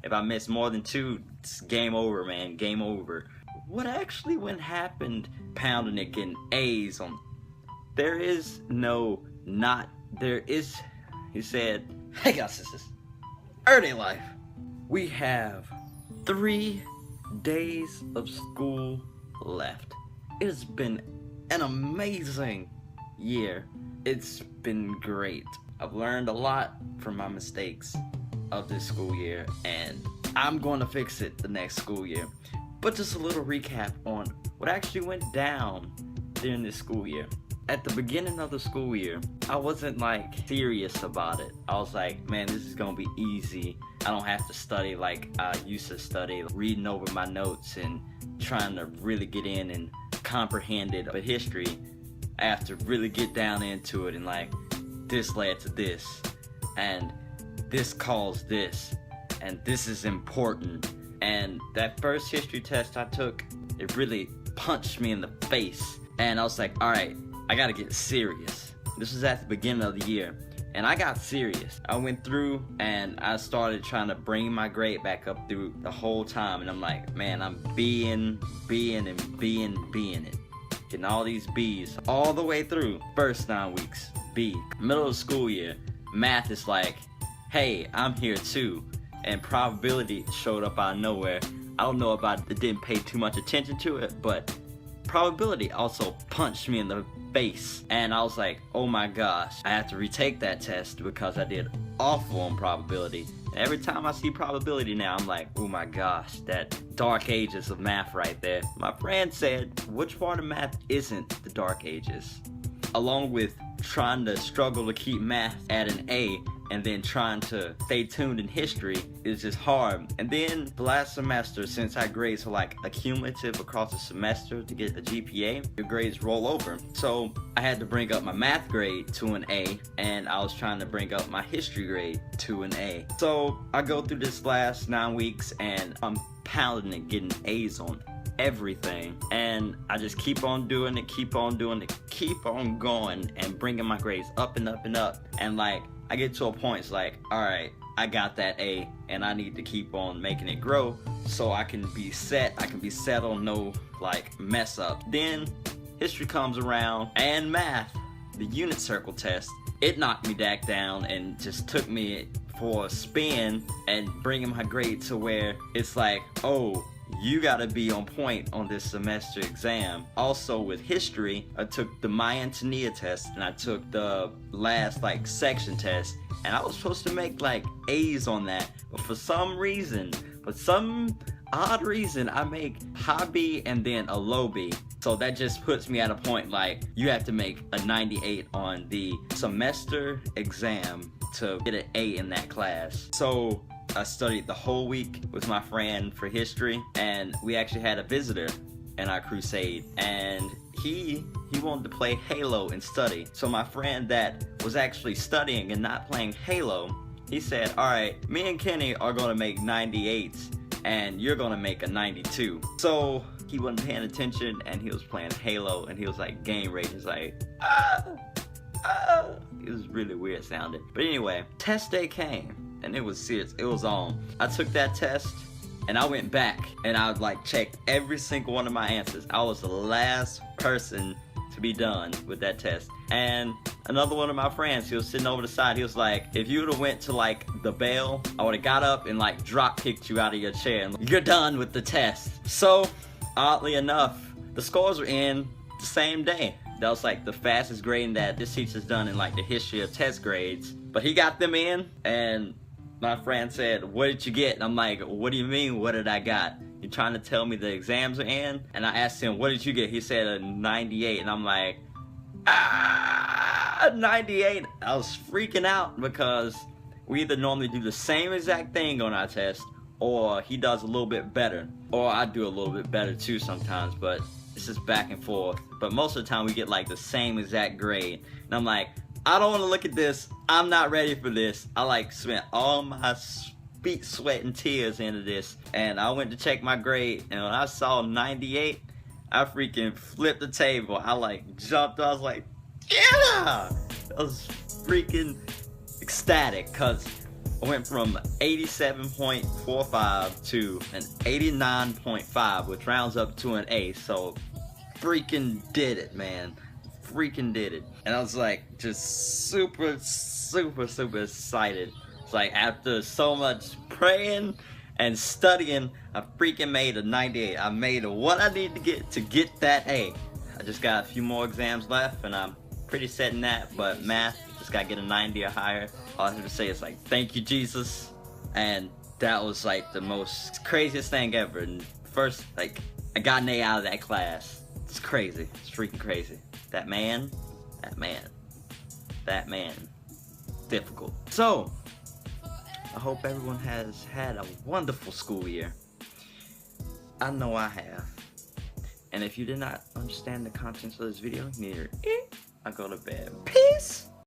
If I miss more than two, it's game over, man. Game over. What actually went happened pounding it, getting A's on? There is no not. There is, he said, hey guys, this is Early Life. We have 3 days of school left. It's been an amazing year. It's been great. I've learned a lot from my mistakes of this school year, and I'm going to fix it the next school year. But just a little recap on what actually went down during this school year. At the beginning of the school year, I wasn't like serious about it. I was like, man, this is gonna be easy. I don't have to study like I used to study, reading over my notes and trying to really get in and comprehend it. But history, I have to really get down into it, and like, this led to this, and this caused this, and this is important. And that first history test I took, it really punched me in the face. And I was like, all right, I gotta get serious. This was at the beginning of the year, and I got serious. I went through and I started trying to bring my grade back up through the whole time. And I'm like, man, I'm being it. Getting all these B's all the way through. First 9 weeks, B. Middle of the school year, math is like, hey, I'm here too. And probability showed up out of nowhere. I don't know if I didn't pay too much attention to it, but probability also punched me in the face. And I was like, oh my gosh, I have to retake that test because I did awful on probability. Every time I see probability now, I'm like, oh my gosh, that dark ages of math right there. My friend said, which part of math isn't the dark ages? Along with trying to struggle to keep math at an A, and then trying to stay tuned in history is just hard. And then the last semester, since our grades are like accumulative across the semester to get a GPA, your grades roll over. So I had to bring up my math grade to an A, and I was trying to bring up my history grade to an A. So I go through this last 9 weeks and I'm pounding and getting A's on everything, and I just keep on doing it, keep on going and bringing my grades up and up and up. And like, I get to a point, it's like, all right, I got that A, and I need to keep on making it grow so I can be set on no like mess up. Then history comes around, and math, the unit circle test, it knocked me back down and just took me for a spin and bringing my grade to where it's like, oh, you gotta be on point on this semester exam. Also with history, I took the Maya Antonia test, and I took the last like section test, and I was supposed to make like A's on that, but for some odd reason, I make high B and then a low B. So that just puts me at a point like, you have to make a 98 on the semester exam to get an A in that class. So I studied the whole week with my friend for history, and we actually had a visitor in our crusade, and he wanted to play Halo and study. So my friend that was actually studying and not playing Halo, he said, all right, me and Kenny are gonna make 98s and you're gonna make a 92. So he wasn't paying attention and he was playing Halo, and he was like game rage. He's like, it was really weird sounding. But anyway, test day came, and it was serious. It was on. I took that test, and I went back, and I like checked every single one of my answers. I was the last person to be done with that test. And another one of my friends, he was sitting over the side. He was like, if you would've went to like the bell, I would've got up and like drop kicked you out of your chair. And you're done with the test. So, oddly enough, the scores were in the same day. That was like the fastest grading that this teacher's done in like the history of test grades. But he got them in, and my friend said, what did you get? And I'm like, what do you mean, what did I got? You trying to tell me the exams are in? And I asked him, what did you get? He said a 98. And I'm like, 98. I was freaking out because we either normally do the same exact thing on our test, or he does a little bit better, or I do a little bit better too sometimes, but it's just back and forth. But most of the time we get like the same exact grade. And I'm like, I don't want to look at this. I'm not ready for this. I like spent all my feet, sweat, and tears into this. And I went to check my grade, and when I saw 98, I freaking flipped the table. I like jumped. I was like, yeah! I was freaking ecstatic, because I went from 87.45 to an 89.5, which rounds up to an A. So freaking did it, man. Freaking did it. And I was like just super excited. It's like after so much praying and studying, I freaking made a 98. I made what I need to get that A. I just got a few more exams left and I'm pretty set in that, but math, just gotta get a 90 or higher. All I have to say is like, thank you, Jesus. And that was like the most craziest thing ever. And first, like, I got an A out of that class. It's crazy. It's freaking crazy. That man, difficult. So, I hope everyone has had a wonderful school year. I know I have. And if you did not understand the contents of this video, neither I go to bed. Peace!